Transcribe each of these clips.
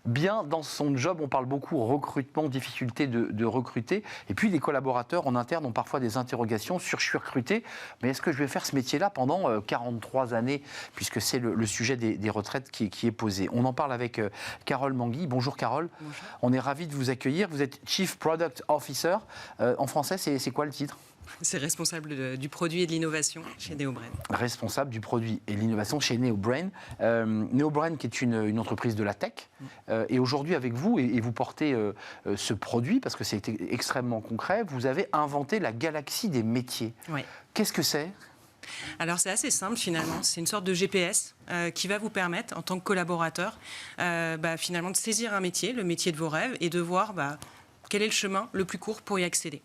bien dans son job. On parle beaucoup recrutement, difficulté de recruter. Et puis les collaborateurs en interne ont parfois des interrogations sur je suis recruté, mais est-ce que je vais faire ce métier-là pendant 43 années, puisque c'est le sujet des retraites qui est posé. On en parle avec Carole Manguy. Bonjour Carole. Bonjour. On est ravis de vous accueillir. Vous êtes Chief Product Officer. En français, c'est quoi le titre ? C'est responsable du produit et de l'innovation chez NeoBrain. Responsable du produit et de l'innovation chez NeoBrain. NeoBrain qui est une entreprise de la tech. Et aujourd'hui avec vous, et vous portez ce produit, parce que c'est extrêmement concret, vous avez inventé la galaxie des métiers. Oui. Qu'est-ce que c'est ? Alors c'est assez simple finalement, c'est une sorte de GPS qui va vous permettre en tant que collaborateur finalement de saisir un métier, le métier de vos rêves, et de voir quel est le chemin le plus court pour y accéder.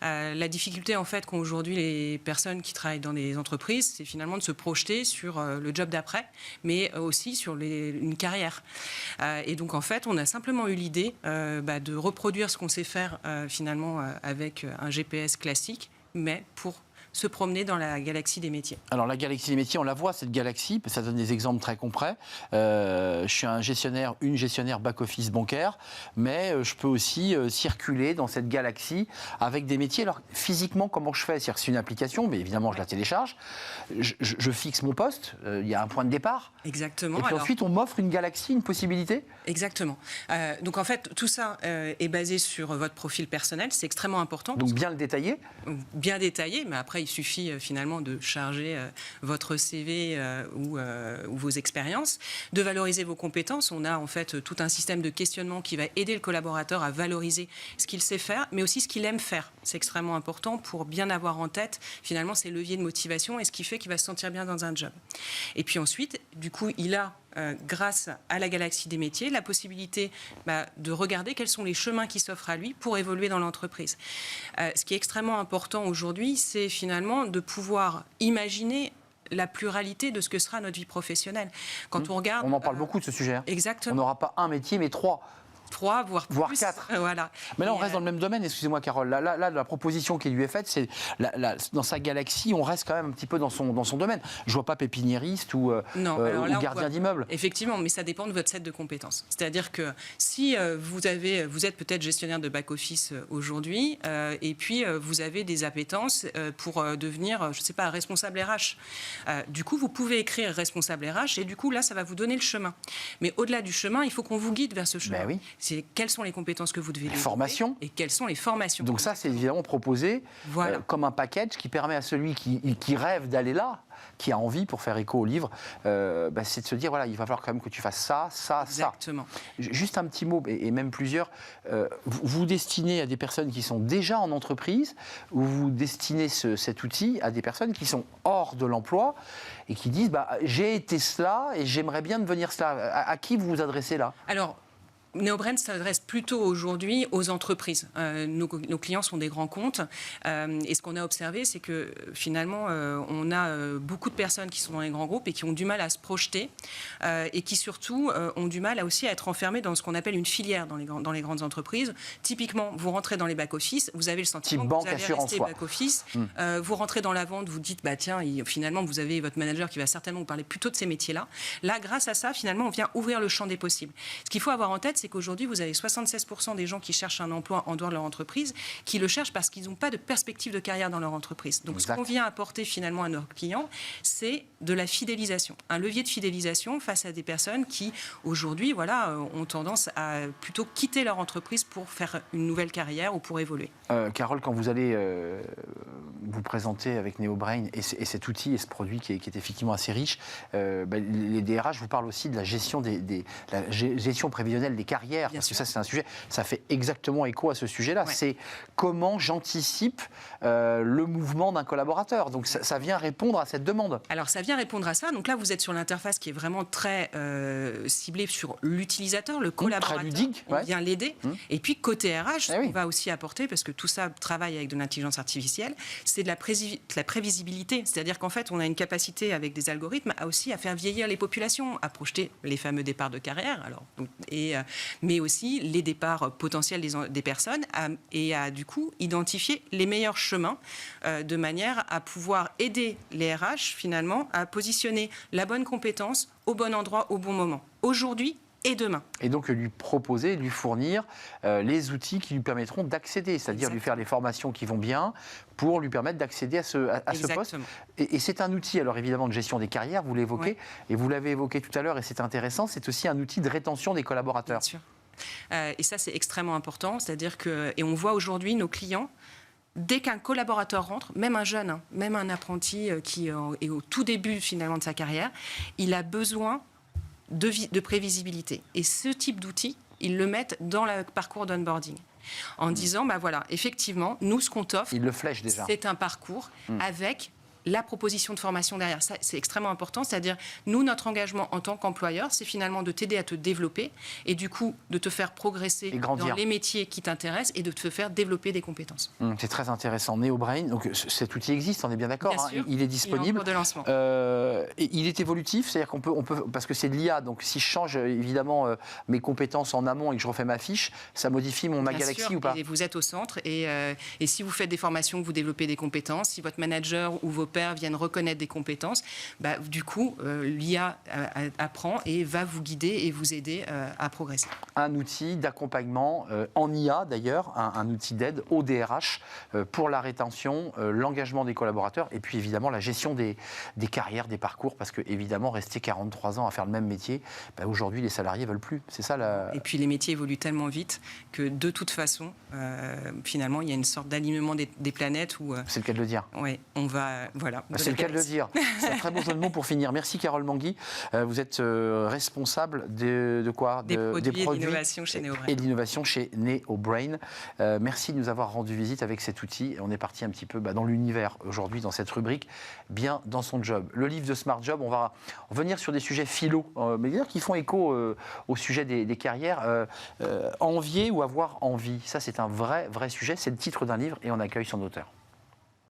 La difficulté en fait qu'ont aujourd'hui les personnes qui travaillent dans des entreprises, c'est finalement de se projeter sur le job d'après, mais aussi sur une carrière. Et donc en fait, on a simplement eu l'idée de reproduire ce qu'on sait faire finalement avec un GPS classique, mais pour se promener dans la galaxie des métiers. Alors la galaxie des métiers, on la voit cette galaxie, ça donne des exemples très concrets. Je suis une gestionnaire back-office bancaire, mais je peux aussi circuler dans cette galaxie avec des métiers. Alors physiquement, comment je fais ? C'est-à-dire que c'est une application, mais évidemment je la télécharge, je fixe mon poste, il y a un point de départ. Exactement. Et puis ensuite on m'offre une galaxie, une possibilité ? Exactement. Donc en fait, tout ça est basé sur votre profil personnel, c'est extrêmement important. Donc bien le détailler ? Bien détaillé, mais après il suffit finalement de charger votre CV ou vos expériences, de valoriser vos compétences. On a en fait tout un système de questionnement qui va aider le collaborateur à valoriser ce qu'il sait faire, mais aussi ce qu'il aime faire. C'est extrêmement important pour bien avoir en tête finalement ces leviers de motivation et ce qui fait qu'il va se sentir bien dans un job. Et puis ensuite, du coup, il a grâce à la galaxie des métiers, la possibilité de regarder quels sont les chemins qui s'offrent à lui pour évoluer dans l'entreprise. Ce qui est extrêmement important aujourd'hui, c'est finalement de pouvoir imaginer la pluralité de ce que sera notre vie professionnelle. Quand on regarde... On en parle beaucoup de ce sujet. Exactement. On n'aura pas un métier, mais trois. 3, voire plus. 4. Voilà. Mais là, on reste dans le même domaine, excusez-moi Carole. Là, la proposition qui lui est faite, c'est dans sa galaxie, on reste quand même un petit peu dans son domaine. Je ne vois pas pépiniériste ou gardien d'immeuble. Effectivement, mais ça dépend de votre set de compétences. C'est-à-dire que si vous êtes peut-être gestionnaire de back-office aujourd'hui, et puis vous avez des appétences pour devenir, je ne sais pas, responsable RH. Du coup, vous pouvez écrire responsable RH, et du coup, là, ça va vous donner le chemin. Mais au-delà du chemin, il faut qu'on vous guide vers ce chemin. Ben oui. C'est quelles sont les compétences que vous devez développer formations. Et quelles sont les formations. Donc ça, c'est évidemment proposé comme un package qui permet à celui qui rêve d'aller là, qui a envie, pour faire écho au livre, c'est de se dire, voilà, il va falloir quand même que tu fasses ça. Exactement. Juste un petit mot, et même plusieurs. Vous destinez à des personnes qui sont déjà en entreprise, ou vous destinez cet outil à des personnes qui sont hors de l'emploi et qui disent, j'ai été cela et j'aimerais bien devenir cela. À qui vous vous adressez là ? Alors, NeoBrain s'adresse plutôt aujourd'hui aux entreprises. Nos clients sont des grands comptes et ce qu'on a observé, c'est que finalement, on a beaucoup de personnes qui sont dans les grands groupes et qui ont du mal à se projeter et qui surtout ont du mal aussi à être enfermés dans ce qu'on appelle une filière dans les grandes entreprises. Typiquement, vous rentrez dans les back-office, vous avez le sentiment que vous allez rester back-office. Vous rentrez dans la vente, vous dites, finalement, vous avez votre manager qui va certainement vous parler plutôt de ces métiers-là. Là, grâce à ça, finalement, on vient ouvrir le champ des possibles. Ce qu'il faut avoir en tête, c'est qu'aujourd'hui, vous avez 76% des gens qui cherchent un emploi en dehors de leur entreprise, qui le cherchent parce qu'ils n'ont pas de perspective de carrière dans leur entreprise. Donc, ce qu'on vient apporter finalement à nos clients, c'est de la fidélisation. Un levier de fidélisation face à des personnes qui, aujourd'hui, ont tendance à plutôt quitter leur entreprise pour faire une nouvelle carrière ou pour évoluer. Carole, quand vous allez vous présenter avec NeoBrain et cet outil et ce produit qui est effectivement assez riche, les DRH vous parlent aussi de la gestion la gestion prévisionnelle des carrières, parce que ça c'est un sujet, ça fait exactement écho à ce sujet-là. Ouais. C'est comment j'anticipe le mouvement d'un collaborateur. Donc ça vient répondre à cette demande. Alors ça vient répondre à ça. Donc là vous êtes sur l'interface qui est vraiment très ciblée sur l'utilisateur, le collaborateur. Très ludique. On vient l'aider. Et puis côté RH, ce qu'on va aussi apporter, parce que tout ça travaille avec de l'intelligence artificielle, c'est de la prévisibilité. C'est-à-dire qu'en fait on a une capacité avec des algorithmes à faire vieillir les populations, à projeter les fameux départs de carrière. Mais aussi les départs potentiels des personnes et à du coup identifier les meilleurs chemins de manière à pouvoir aider les RH finalement à positionner la bonne compétence au bon endroit au bon moment. Aujourd'hui, et demain. Et donc lui proposer, lui fournir les outils qui lui permettront d'accéder, c'est-à-dire lui faire les formations qui vont bien pour lui permettre d'accéder à ce poste. Et c'est un outil, alors évidemment, de gestion des carrières, vous l'évoquez, et vous l'avez évoqué tout à l'heure, et c'est intéressant, c'est aussi un outil de rétention des collaborateurs. Bien sûr. Et ça, c'est extrêmement important, c'est-à-dire que, et on voit aujourd'hui nos clients, dès qu'un collaborateur rentre, même un jeune, même un apprenti qui est au tout début finalement de sa carrière, il a besoin de prévisibilité. Et ce type d'outils, ils le mettent dans le parcours d'onboarding. En disant, voilà, effectivement, nous, ce qu'on t'offre, il le flèche déjà. C'est un parcours avec la proposition de formation derrière. Ça, c'est extrêmement important. C'est-à-dire, nous, notre engagement en tant qu'employeur, c'est finalement de t'aider à te développer et du coup, de te faire progresser dans les métiers qui t'intéressent et de te faire développer des compétences. C'est très intéressant. NeoBrain, donc cet outil existe, on est bien d'accord, il est disponible. Il est en cours de lancement. Et il est évolutif, c'est-à-dire qu'on peut, parce que c'est de l'IA, donc si je change évidemment mes compétences en amont et que je refais ma fiche, ça modifie ma galaxie ou pas? Et vous êtes au centre et si vous faites des formations, vous développez des compétences, si votre manager ou vos pairs viennent reconnaître des compétences, du coup, l'IA apprend et va vous guider et vous aider à progresser. Un outil d'accompagnement en IA d'ailleurs, un outil d'aide au DRH pour la rétention, l'engagement des collaborateurs et puis évidemment la gestion des carrières, des parcours, parce que évidemment rester 43 ans à faire le même métier, aujourd'hui les salariés veulent plus. C'est ça Et puis les métiers évoluent tellement vite que de toute façon, finalement, il y a une sorte d'alignement des planètes où... C'est le cas de le dire. Oui, on va... Voilà. C'est le cas de le dire. C'est un très beau jeu de mots pour finir. Merci Carole Manguy. Vous êtes responsable de quoi? Des produits et d'innovation chez NeoBrain. Et d'innovation chez NeoBrain. Merci de nous avoir rendu visite avec cet outil. On est parti un petit peu dans l'univers aujourd'hui, dans cette rubrique, bien dans son job. Le livre de Smart Job, on va revenir sur des sujets philo, mais d'ailleurs qui font écho au sujet des carrières. Envier ou avoir envie, ça c'est un vrai sujet. C'est le titre d'un livre et on accueille son auteur.